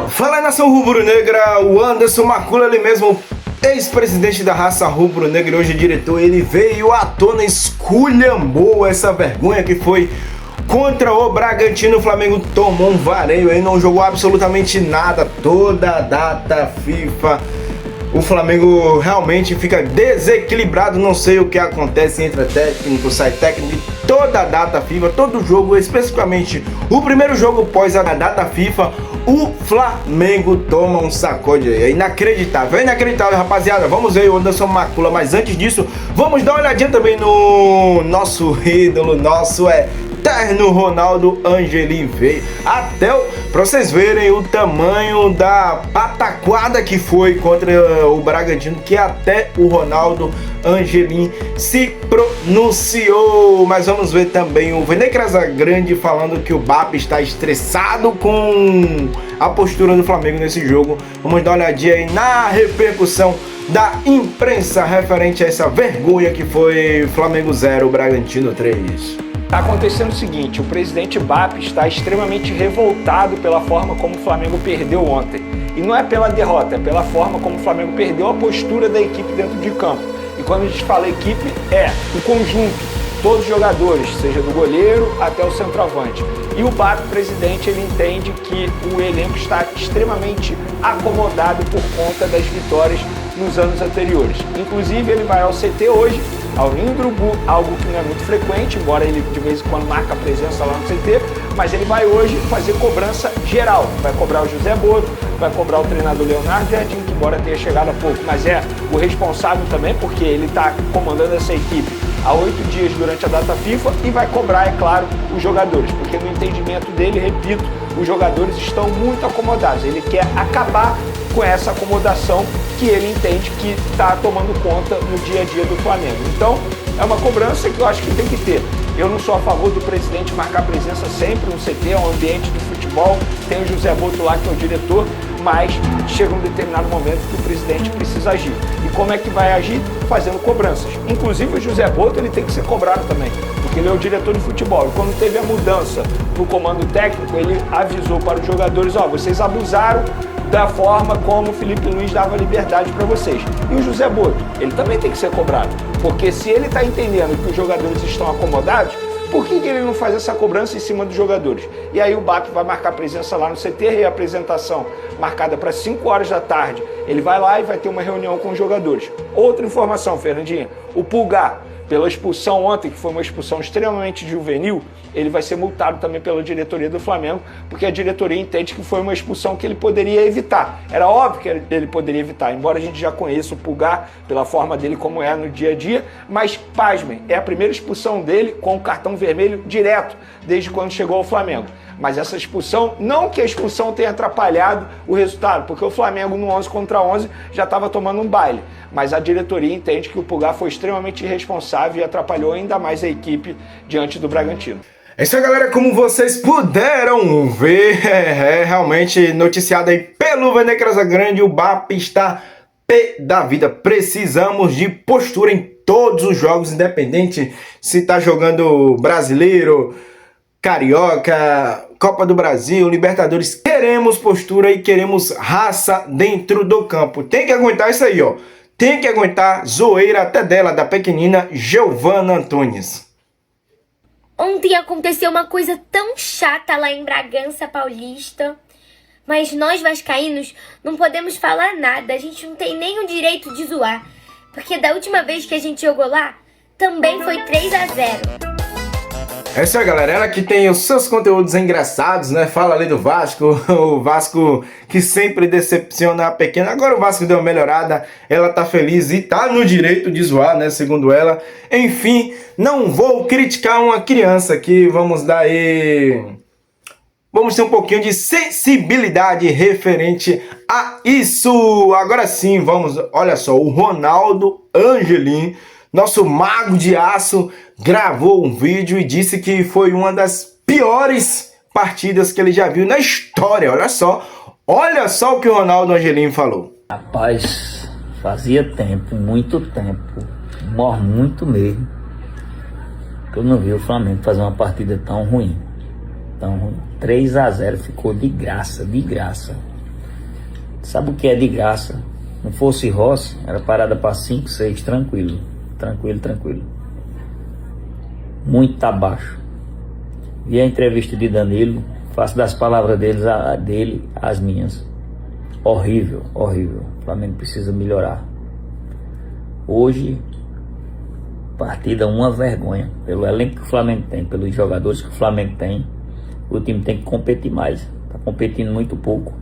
Fala, nação rubro-negra, o Anderson Macula, ele mesmo, ex-presidente da raça rubro-negra e hoje diretor, ele veio à tona, esculhambou essa vergonha que foi contra o Bragantino. O Flamengo tomou um vareio aí, não jogou absolutamente nada, toda a data FIFA. O Flamengo realmente fica desequilibrado, não sei o que acontece, entra técnico, sai técnico, toda a data FIFA, todo jogo, especificamente o primeiro jogo pós a data FIFA, o Flamengo toma um sacode aí, é inacreditável, rapaziada. Vamos ver o Anderson Macula, mas antes disso, vamos dar uma olhadinha também no nosso ídolo, nosso eterno Ronaldo Angelim veio até pra vocês verem o tamanho da pataquada que foi contra o Bragantino, que até o Ronaldo Angelim se pronunciou. Mas vamos ver também o Vene Casagrande falando que o BAP está estressado com a postura do Flamengo nesse jogo. Vamos dar uma olhadinha aí na repercussão da imprensa referente a essa vergonha que foi Flamengo 0, Bragantino 3. Está acontecendo o seguinte, o presidente BAP está extremamente revoltado pela forma como o Flamengo perdeu ontem. E não é pela derrota, é pela forma como o Flamengo perdeu a postura da equipe dentro de campo. E quando a gente fala equipe, é o conjunto, todos os jogadores, seja do goleiro até o centroavante. E o BAP, presidente, ele entende que o elenco está extremamente acomodado por conta das vitórias nos anos anteriores. Inclusive, ele vai ao CT hoje, ao Ninho do Urubu, algo que não é muito frequente, embora ele de vez em quando marque a presença lá no CT, mas ele vai hoje fazer cobrança geral. Vai cobrar o José Boto, vai cobrar o treinador Leonardo Jardim, que embora tenha chegado há pouco, mas é o responsável também, porque ele está comandando essa equipe há 8 dias durante a data FIFA, e vai cobrar, é claro, os jogadores, porque no entendimento dele, repito, os jogadores estão muito acomodados. Ele quer acabar com essa acomodação que ele entende que está tomando conta no dia a dia do Flamengo. Então, é uma cobrança que eu acho que tem que ter. Eu não sou a favor do presidente marcar presença sempre no CT, é um ambiente de futebol, tem o José Boto lá que é o diretor, mas chega um determinado momento que o presidente precisa agir. E como é que vai agir? Fazendo cobranças. Inclusive o José Boto, ele tem que ser cobrado também, porque ele é o diretor de futebol. E quando teve a mudança no comando técnico, ele avisou para os jogadores, ó, vocês abusaram da forma como o Felipe Luiz dava liberdade para vocês. E o José Boto, ele também tem que ser cobrado, porque se ele está entendendo que os jogadores estão acomodados, por que ele não faz essa cobrança em cima dos jogadores? E aí o BAP vai marcar presença lá no CT, reapresentação marcada para 5 horas da tarde. Ele vai lá e vai ter uma reunião com os jogadores. Outra informação, Fernandinha, o Pulgar, pela expulsão ontem, que foi uma expulsão extremamente juvenil, ele vai ser multado também pela diretoria do Flamengo, porque a diretoria entende que foi uma expulsão que ele poderia evitar. Era óbvio que ele poderia evitar, embora a gente já conheça o Pulgar pela forma dele como é no dia a dia, mas, pasmem, é a primeira expulsão dele com o cartão vermelho direto, desde quando chegou ao Flamengo. Mas essa expulsão, não que a expulsão tenha atrapalhado o resultado, porque o Flamengo no 11 contra 11 já estava tomando um baile, mas a diretoria entende que o Pulgar foi extremamente irresponsável e atrapalhou ainda mais a equipe diante do Bragantino. É isso aí, galera, como vocês puderam ver, realmente noticiado aí pelo Vene Casagrande, o BAP está pé da vida. Precisamos de postura em todos os jogos, independente se está jogando brasileiro, Carioca, Copa do Brasil, Libertadores. Queremos postura e queremos raça dentro do campo. Tem que aguentar isso aí, ó. Tem que aguentar zoeira até dela, da pequenina Giovana Antunes. Ontem aconteceu uma coisa tão chata lá em Bragança Paulista, mas nós vascaínos não podemos falar nada, a gente não tem nem o direito de zoar, porque da última vez que a gente jogou lá, também foi 3-0. É isso aí, galera, ela que tem os seus conteúdos engraçados, né? Fala ali do Vasco, o Vasco que sempre decepciona a pequena. Agora o Vasco deu uma melhorada, ela tá feliz e tá no direito de zoar, né? Segundo ela. Enfim, não vou criticar uma criança aqui, vamos dar aí... Vamos ter um pouquinho de sensibilidade referente a isso. Agora sim, vamos... Olha só, o Ronaldo Angelim, nosso mago de aço, gravou um vídeo e disse que foi uma das piores partidas que ele já viu na história. Olha só o que o Ronaldo Angelim falou. Rapaz, fazia tempo, muito tempo, muito mesmo, Eu não vi o Flamengo fazer uma partida tão ruim. 3-0 ficou de graça, de graça. Sabe o que é de graça? Não fosse Rossi, era parada para 5, 6, tranquilo. Tranquilo. Muito abaixo. Vi a entrevista de Danilo, faço das palavras dele as minhas. Horrível. O Flamengo precisa melhorar. Hoje, partida uma vergonha. Pelo elenco que o Flamengo tem, pelos jogadores que o Flamengo tem, o time tem que competir mais. Está competindo muito pouco.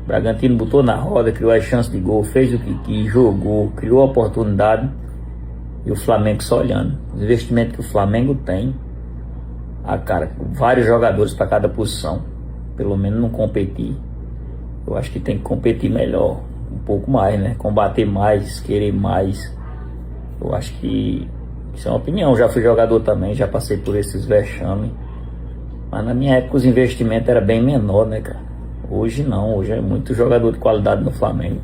O Bragantino botou na roda, criou as chances de gol, fez o que quis, jogou, criou a oportunidade. E o Flamengo só olhando. Os investimentos que o Flamengo tem, vários jogadores para cada posição, pelo menos não competir. Eu acho que tem que competir melhor, um pouco mais, né? Combater mais, querer mais. Eu acho que isso é uma opinião. Já fui jogador também, já passei por esses vexames. Mas na minha época os investimentos eram bem menor, né, cara? Hoje não, hoje é muito jogador de qualidade no Flamengo.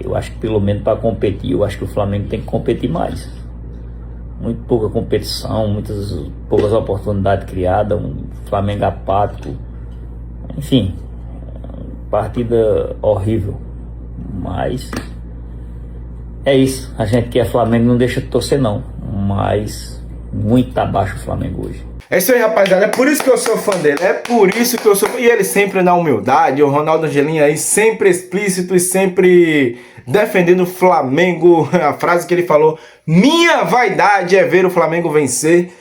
Eu acho que pelo menos para competir, eu acho que o Flamengo tem que competir mais. Muito pouca competição, poucas oportunidades criadas, um Flamengo apático. Enfim, partida horrível. Mas é isso, a gente que é Flamengo não deixa de torcer não. Mas muito abaixo o Flamengo hoje. É isso aí, rapaziada. É por isso que eu sou fã dele. É por isso que eu sou... E ele sempre na humildade. O Ronaldo Angelim aí sempre explícito e sempre defendendo o Flamengo. A frase que ele falou: minha vaidade é ver o Flamengo vencer.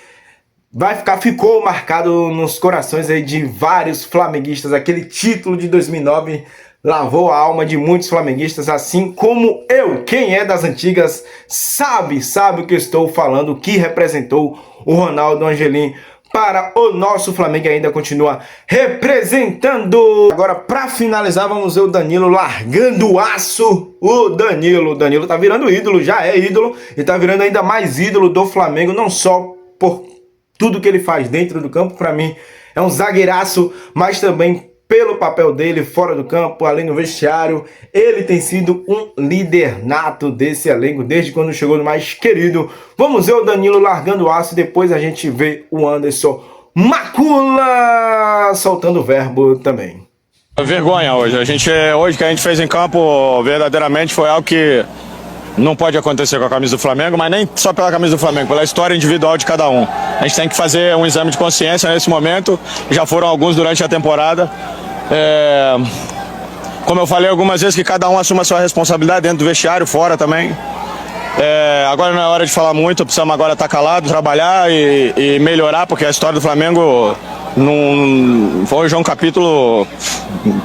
Ficou marcado nos corações aí de vários flamenguistas. Aquele título de 2009 lavou a alma de muitos flamenguistas, assim como eu. Quem é das antigas sabe o que eu estou falando, o que representou o Ronaldo Angelim para o nosso Flamengo, ainda continua representando. Agora, para finalizar, vamos ver o Danilo largando o aço. O Danilo tá virando ídolo, já é ídolo, e tá virando ainda mais ídolo do Flamengo, não só por tudo que ele faz dentro do campo. Para mim é um zagueiraço, mas também pelo papel dele fora do campo, além do vestiário. Ele tem sido um líder nato desse elenco desde quando chegou no mais querido. Vamos ver o Danilo largando o aço e depois a gente vê o Anderson Macula soltando o verbo também. Vergonha hoje. Hoje que a gente fez em campo verdadeiramente foi algo que não pode acontecer com a camisa do Flamengo, mas nem só pela camisa do Flamengo, pela história individual de cada um. A gente tem que fazer um exame de consciência nesse momento, já foram alguns durante a temporada. Como eu falei algumas vezes, que cada um assuma a sua responsabilidade dentro do vestiário, fora também. Agora não é hora de falar muito, precisamos agora estar calado, trabalhar e melhorar, porque a história do Flamengo hoje é um capítulo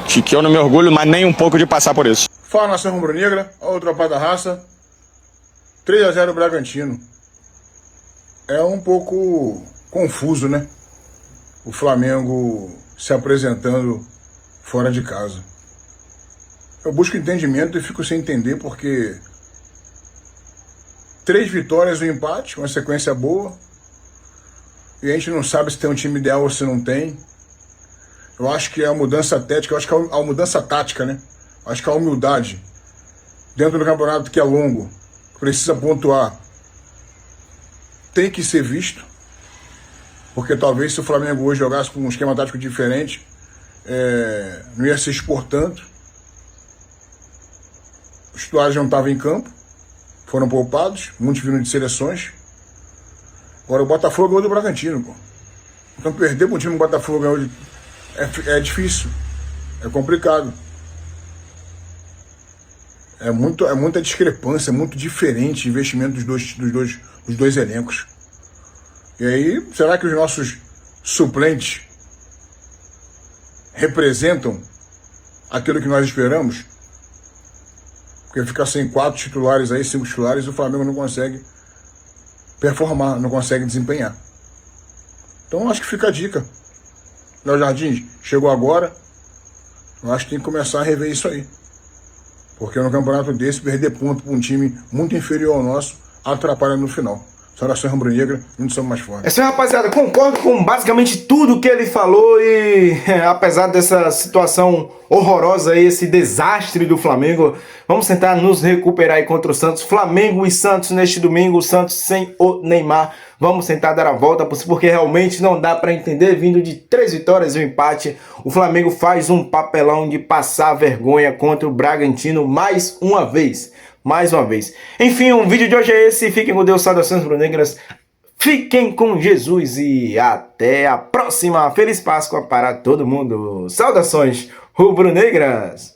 que eu não me orgulho, mas nem um pouco de passar por isso. Fala, nação rubro-negra, o Tropa da Raça, 3-0 Bragantino. É um pouco confuso, né? O Flamengo se apresentando fora de casa. Eu busco entendimento e fico sem entender porque 3 vitórias e um empate, uma sequência boa, e a gente não sabe se tem um time ideal ou se não tem. Eu acho que é a mudança tática, eu acho que é a mudança tática, né? Acho que a humildade dentro do campeonato que é longo, precisa pontuar, tem que ser visto, porque talvez se o Flamengo hoje jogasse com um esquema tático diferente, não ia se expor tanto. Os titulares não estavam em campo, foram poupados, muitos viram de seleções. Agora o Botafogo ganhou do Bragantino, pô. Então perder para um time do Botafogo ganhou é difícil, é complicado. É muita discrepância, é muito diferente o investimento dos dois elencos. E aí, será que os nossos suplentes representam aquilo que nós esperamos? Porque ficar sem 4 titulares aí, 5 titulares, o Flamengo não consegue performar, não consegue desempenhar. Então acho que fica a dica. Léo Jardim chegou agora, eu acho que tem que começar a rever isso aí. Porque no campeonato desse, perder ponto para um time muito inferior ao nosso atrapalha no final. Saudações rubro-negra, juntos somos mais fortes. É isso aí, rapaziada. Concordo com basicamente tudo que ele falou e apesar dessa situação horrorosa aí, esse desastre do Flamengo, vamos tentar nos recuperar aí contra o Santos. Flamengo e Santos neste domingo, o Santos sem o Neymar. Vamos tentar dar a volta, porque realmente não dá para entender, vindo de 3 vitórias e um empate, o Flamengo faz um papelão de passar vergonha contra o Bragantino mais uma vez. Mais uma vez. Enfim, o vídeo de hoje é esse. Fiquem com Deus, saudações rubro-negras. Fiquem com Jesus e até a próxima. Feliz Páscoa para todo mundo. Saudações rubro-negras.